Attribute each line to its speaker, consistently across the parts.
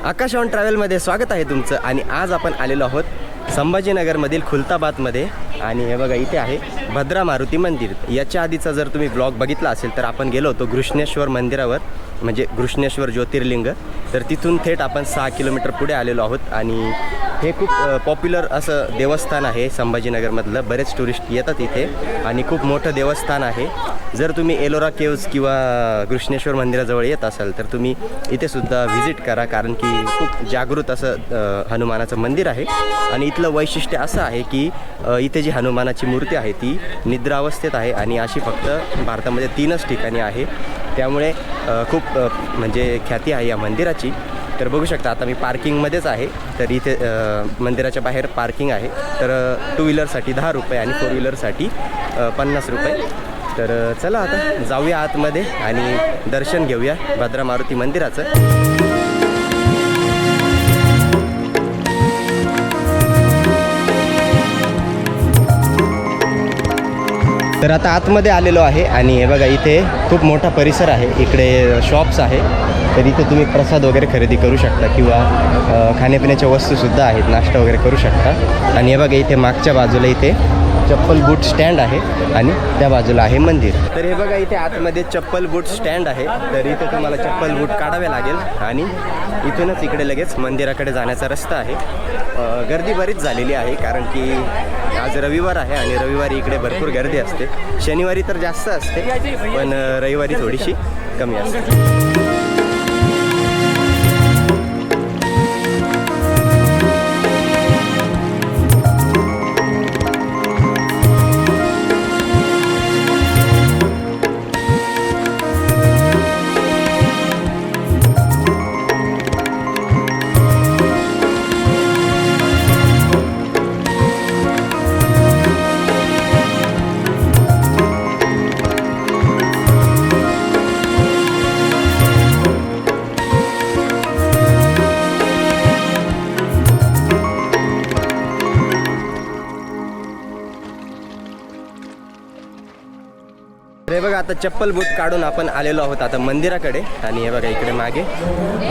Speaker 1: आकाश on ट्रॅव्हलमध्ये स्वागत आहे तुमचं. आणि आज आपण आलेलो आहोत संभाजीनगरमधील खुलताबादमध्ये. आणि हे बघा इथे आहे भद्रा मारुती मंदिर. याच्या आधीचा जर तुम्ही ब्लॉग बघितला असेल तर आपण गेलो होतो घृष्णेश्वर मंदिरावर, म्हणजे घृष्णेश्वर ज्योतिर्लिंग. तर तिथून थेट आपण 6 किलोमीटर पुढे आलेलो आहोत. आणि हे खूप पॉप्युलर असं देवस्थान आहे संभाजीनगरमधलं. बरेच टुरिस्ट येतात इथे आणि खूप मोठं देवस्थान आहे. जर तुम्ही एलोरा केव्ज किंवा घृष्णेश्वर मंदिराजवळ येत असाल तर तुम्ही इथे सुद्धा व्हिजिट करा, कारण की खूप जागृत असं हनुमानाचं मंदिर आहे. आणि इथलं वैशिष्ट्य असं आहे की इथे जी हनुमानाची मूर्ती आहे ती निद्रावस्थेत आहे आणि अशी फक्त भारतामध्ये 3च ठिकाणी आहे. त्यामुळे खूप म्हणजे ख्याती आहे या मंदिराची. तर बघू शकता आता मी पार्किंगमध्येच आहे. तर इथे मंदिराच्या बाहेर पार्किंग आहे. तर 2 व्हीलरसाठी 10 रुपये आणि 4 व्हीलरसाठी 50 रुपये. तर चला आता जाऊया आतमध्ये आणि दर्शन घेऊया भद्रा मारुती मंदिराचं. तर आता आतमध्ये आलेलो आहे आणि हे बघा इथे खूप मोठा परिसर आहे. इकडे शॉप्स आहे. तर इथे तुम्ही प्रसाद वगैरे खरेदी करू शकता किंवा खाण्यापिण्याच्या वस्तूसुद्धा आहेत, नाश्ता वगैरे करू शकता. आणि हे बघा इथे मागच्या बाजूला इथे चप्पल बूट स्टँड आहे आणि त्या बाजूला आहे मंदिर. तर हे बघा इथे आतमध्ये चप्पल बूट स्टँड आहे. तर इथे तुम्हाला चप्पल बूट काढावे लागेल आणि इथूनच इकडे लगेच मंदिराकडे जाण्याचा रस्ता आहे. गर्दी बरीच झालेली आहे कारण की आज रविवार आहे आणि रविवारी इकडे भरपूर गर्दी असते. शनिवारी तर जास्त असते पण रविवारी थोडीशी कमी असते. हे बघा आता चप्पल बूट काढून आपण आलेलो आहोत आता मंदिराकडे. आणि हे बघा इकडे मागे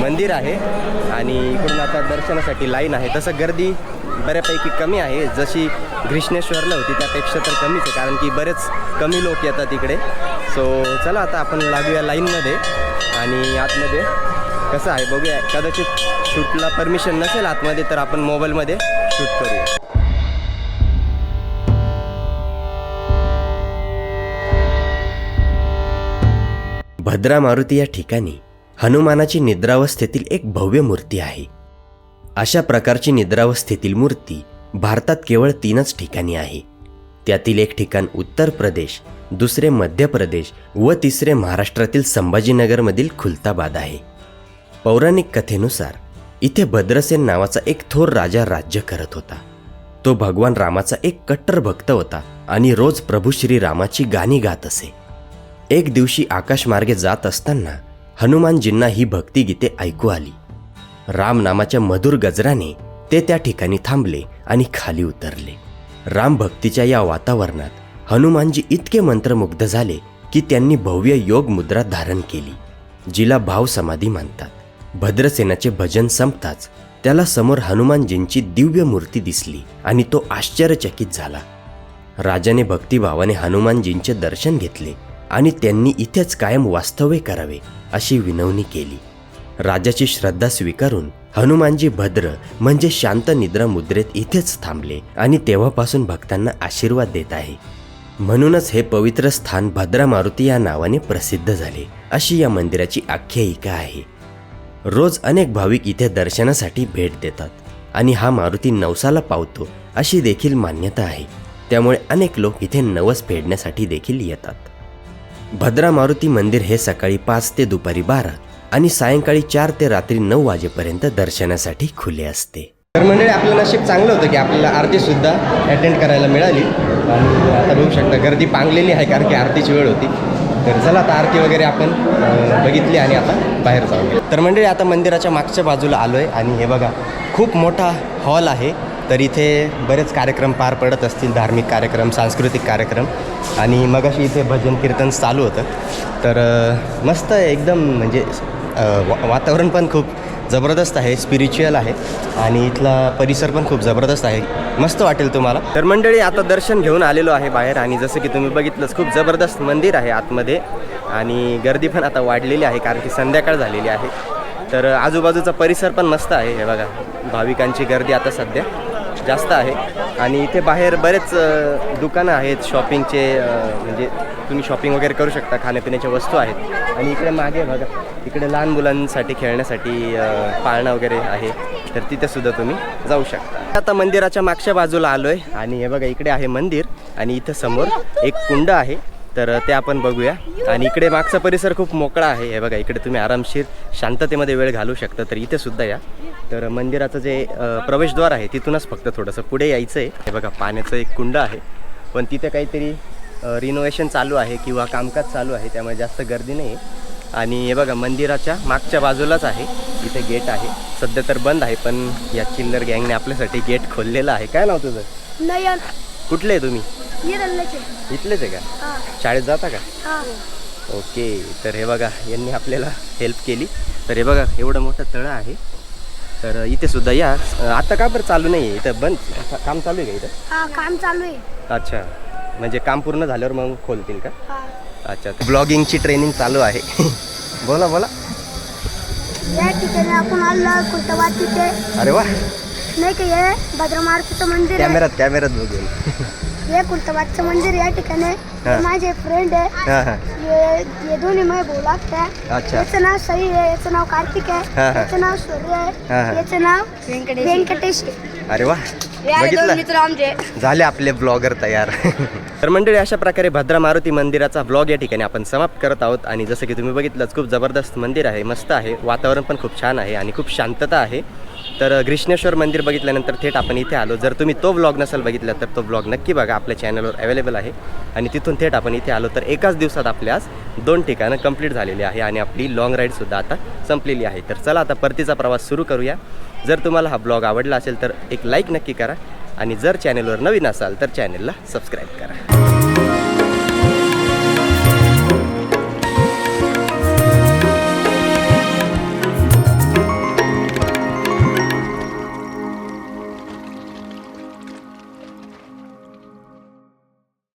Speaker 1: मंदिर आहे आणि इकडून आता दर्शनासाठी लाईन आहे. तसं गर्दी बऱ्यापैकी कमी आहे. जशी घृष्णेश्वरला होती त्यापेक्षा तर कमीच आहे, कारण की बरेच कमी लोक येतात इकडे. सो चला आता आपण लागूया लाईनमध्ये आणि आतमध्ये कसं आहे बघूया. कदाचित शूटला परमिशन नसेल आतमध्ये तर आपण मोबाईलमध्ये शूट करूया. भद्रा मारुती या ठिकाणी हनुमानाची निद्रावस्थेतील एक भव्य मूर्ती आहे. अशा प्रकारची निद्रावस्थेतील मूर्ती भारतात केवळ 3च ठिकाणी आहे. त्यातील एक ठिकाण उत्तर प्रदेश, दुसरे मध्य प्रदेश व तिसरे महाराष्ट्रातील संभाजीनगरमधील खुलताबाद आहे. पौराणिक कथेनुसार इथे भद्रसेन नावाचा एक थोर राजा राज्य करत होता. तो भगवान रामाचा एक कट्टर भक्त होता आणि रोज प्रभू श्री रामाची गाणी गात असे. एक दिवशी आकाशमार्गे जात असताना हनुमानजींना ही भक्तिगीते ऐकू आली. राम नामाच्या मधुर गजराने ते त्या ठिकाणी थांबले आणि खाली उतरले. राम भक्तीच्या या वातावरणात हनुमानजी इतके मंत्रमुग्ध झाले की त्यांनी भव्य योग मुद्रा धारण केली, जिला भाव समाधी म्हणतात. भद्रसेनाचे भजन संपताच त्याला समोर हनुमानजींची दिव्य मूर्ती दिसली आणि तो आश्चर्यचकित झाला. राजाने भक्तिभावाने हनुमानजींचे दर्शन घेतले आणि त्यांनी इथेच कायम वास्तव्य करावे अशी विनवणी केली. राजाची श्रद्धा स्वीकारून हनुमानजी भद्र म्हणजे शांत निद्रा मुद्रेत इथेच थांबले आणि तेव्हापासून भक्तांना आशीर्वाद देत आहे. म्हणूनच हे पवित्र स्थान भद्रा मारुती या नावाने प्रसिद्ध झाले अशी या मंदिराची आख्यायिका आहे. रोज अनेक भाविक इथे दर्शनासाठी भेट देतात आणि हा मारुती नवसाला पावतो अशी देखील मान्यता आहे. त्यामुळे अनेक लोक इथे नवस फेडण्यासाठी देखील येतात. भद्रा मारुती मंदिर हे सकाळी 5 ते दुपारी 12 आणि सायंकाळी 4 ते रात्री 9 वाजेपर्यंत दर्शनासाठी खुले असते. तर मंडळी आपलं नशीब चांगलं होतं की आपल्याला आरतीसुद्धा अटेंड करायला मिळाली. आणि आता बघू शकता गर्दी पांगलेली आहे कारण की आरतीची वेळ होती. तर चला आता आरती वगैरे आपण बघितली आणि आता बाहेर जाऊ. तर मंडळी आता मंदिराच्या मागच्या बाजूला आलो आहे आणि हे बघा खूप मोठा हॉल आहे. तर इथे बरेच कार्यक्रम पार पडत असतील, धार्मिक कार्यक्रम, सांस्कृतिक कार्यक्रम. आणि मगाशी इथे भजन कीर्तन चालू होतं. तर मस्त एकदम म्हणजे वातावरण पण खूप जबरदस्त आहे, स्पिरिच्युअल आहे आणि इथला परिसर पण खूप जबरदस्त आहे, मस्त वाटेल तुम्हाला. तर मंडळी आता दर्शन घेऊन आलेलो आहे बाहेर आणि जसं की तुम्ही बघितलंच खूप जबरदस्त मंदिर आहे आतमध्ये आणि गर्दी पण आता वाढलेली आहे कारण की संध्याकाळ झालेली आहे. तर आजूबाजूचा परिसर पण मस्त आहे. हे बघा भाविकांची गर्दी आता सध्या जास्त आहे आणि इथे बाहेर बरेच दुकानं आहेत शॉपिंगचे, म्हणजे तुम्ही शॉपिंग वगैरे करू शकता, खाण्यापिण्याच्या वस्तू आहेत. आणि इकडे मागे बघा इकडे लहान मुलांसाठी खेळण्यासाठी पाळणं वगैरे आहे, तर तिथे सुद्धा तुम्ही जाऊ शकता. आता मंदिराच्या मागच्या बाजूला आलो आहे आणि हे बघा इकडे आहे मंदिर आणि इथं समोर एक कुंड आहे, तर ते आपण बघूया. आणि इकडे मागचा परिसर खूप मोकळा आहे. हे बघा इकडे तुम्ही आरामशीर शांततेमध्ये वेळ घालू शकता, तर इथे सुद्धा या. तर मंदिराचं जे प्रवेशद्वार आहे तिथूनच फक्त थोडंसं पुढे यायचं आहे. हे बघा पाण्याचं एक कुंड आहे, पण तिथे काहीतरी रिनोव्हेशन चालू आहे किंवा कामकाज चालू आहे, त्यामुळे जास्त गर्दी नाही आहे. आणि हे बघा मंदिराच्या मागच्या बाजूलाच आहे, इथे गेट आहे. सध्या तर बंद आहे, पण या चिल्लर गँगने आपल्यासाठी गेट खोललेलं आहे. काय नाव तुझं?
Speaker 2: नयन.
Speaker 1: कुठले आहे तुम्ही?
Speaker 2: इथलंच
Speaker 1: इथलेच आहे का? शाळेत जाता का? ओके. तर हे बघा यांनी आपल्याला हेल्प केली. तर हे बघा एवढं मोठं तळं आहे, तर इथे सुद्धा या. आता का बरं चालू नाही आहे इथं? बंद काम चालू आहे का इथं?
Speaker 2: काम चालू आहे.
Speaker 1: अच्छा, म्हणजे काम पूर्ण झाल्यावर मग खोलतील का? अच्छा, ब्लॉगिंगची ट्रेनिंग चालू आहे. बोला बोला.
Speaker 2: या ठिकाणी आपण आलो कुर्तवातीचे.
Speaker 1: अरे वा,
Speaker 2: नाही का हे भद्रा मारुतीचं मंदिर आहे.
Speaker 1: कॅमेऱ्यात बघून.
Speaker 2: हे कुर्तवातीचं मंदिर या ठिकाणी हे माझे फ्रेंड आहे.
Speaker 1: हां हां.
Speaker 2: ये दोन्ही माझे भाऊ लागतात.
Speaker 1: अच्छा.
Speaker 2: याचं नाव सई आहे, याचं नाव कार्तिक आहे, याचं नाव सूर्य आहे, याचं नाव व्यंकटेश आहे.
Speaker 1: अरे वा, बघितलं, झाले आपले ब्लॉगर तयार. तर मंडळी अशा प्रकारे भद्रा मारुती मंदिराचा ब्लॉग या ठिकाणी आपण समाप्त करत आहोत. आणि जसं की तुम्ही बघितलंच खूप जबरदस्त मंदिर आहे, मस्त आहे, वातावरण पण खूप छान आहे आणि खूप शांतता आहे. तर घृष्णेश्वर मंदिर बघितल्यानंतर थेट आपण इथे आलो. जर तुम्ही तो ब्लॉग नसेल बघितला तर तो ब्लॉग नक्की बघा, आपल्या चॅनलवर अवेलेबल आहे. आणि तिथून थेट आपण इथे आलो तर एकाच दिवसात आपल्या आज 2 ठिकाणं कंप्लीट झालेली आहे आणि आपली लॉंग राईडसुद्धा आता संपलेली आहे. तर चला आता परतीचा प्रवास सुरू करूया. जर तुम्हाला हा ब्लॉग आवडला असेल तर एक लाईक नक्की करा आणि जर चॅनलवर नवीन असाल तर चॅनलला सबस्क्राईब करा.